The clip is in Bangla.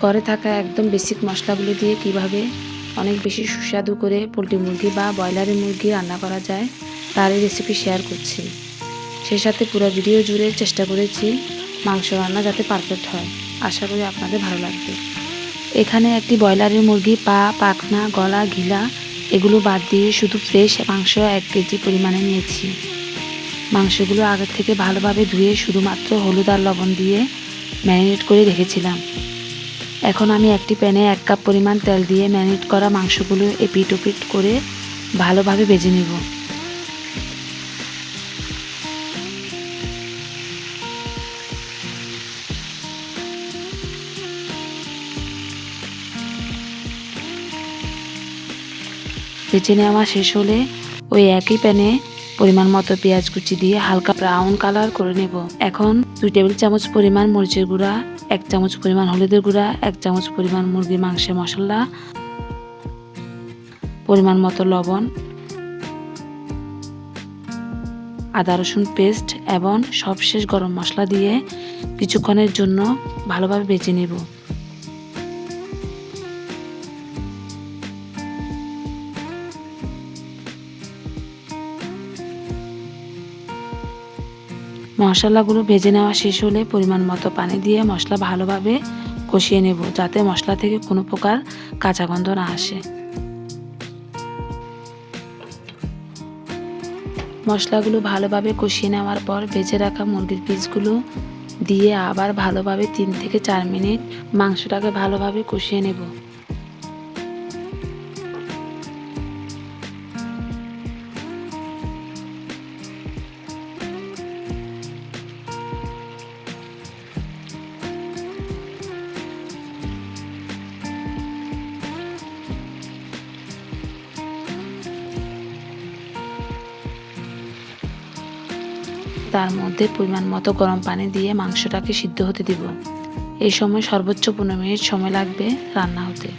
ঘরে থাকা একদম বেসিক মশলাগুলো দিয়ে কিভাবে অনেক বেশি সুস্বাদু করে পোলট্রি মুরগি বা ব্রয়লারের মুরগি রান্না করা যায় তার এই রেসিপি শেয়ার করছি। সেই সাথে পুরো ভিডিও জুড়ে চেষ্টা করেছি মাংস রান্না যাতে পারফেক্ট হয়। আশা করি আপনাদের ভালো লাগবে। এখানে একটি ব্রয়লারের মুরগি পা, পাখনা, গলা, ঘিলা এগুলো বাদ দিয়ে শুধু ফ্রেশ মাংস 1 কেজি পরিমাণে নিয়েছি। মাংসগুলো আগের থেকে ভালোভাবে ধুয়ে শুধুমাত্র হলুদ আর লবণ দিয়ে ম্যারিনেট করে রেখেছিলাম। এখন আমি একটি প্যানে 1 কাপ পরিমাণ তেল দিয়ে ম্যারিনেট করা মাংসগুলো এপিট ওপিট করে ভালোভাবে ভেজে নেব। ভেজে নেওয়া শেষ হলে ওই একই প্যানে পরিমাণ মতো পেঁয়াজ কুচি দিয়ে হালকা ব্রাউন কালার করে নেব। এখন 2 টেবিল চামচ পরিমাণ মরিচের গুঁড়া, 1 চামচ পরিমাণ হলুদের গুঁড়া, 1 চামচ পরিমাণ মুরগির মাংসের মশলা, পরিমাণ মতো লবণ, আদা রসুন পেস্ট এবং সবশেষ গরম মশলা দিয়ে কিছুক্ষণের জন্য ভালোভাবে ভেজে নেব। মশলাগুলো ভেজে নেওয়া শেষ হলে পরিমাণ মতো পানি দিয়ে মশলা ভালোভাবে কষিয়ে নেব, যাতে মশলা থেকে কোনো প্রকার কাঁচা গন্ধ না আসে। মশলাগুলো ভালোভাবে কষিয়ে নেওয়ার পর ভেজে রাখা মুরগির পিসগুলো দিয়ে আবার ভালোভাবে 3 থেকে 4 মিনিট মাংসটাকে ভালোভাবে কষিয়ে নেব। তার মধ্যে পরিমাণ মতো গরম পানি দিয়ে মাংসটাকে সিদ্ধ হতে দিব। এই সময় সর্বোচ্চ 15 মিনিট সময় লাগবে রান্না হতে।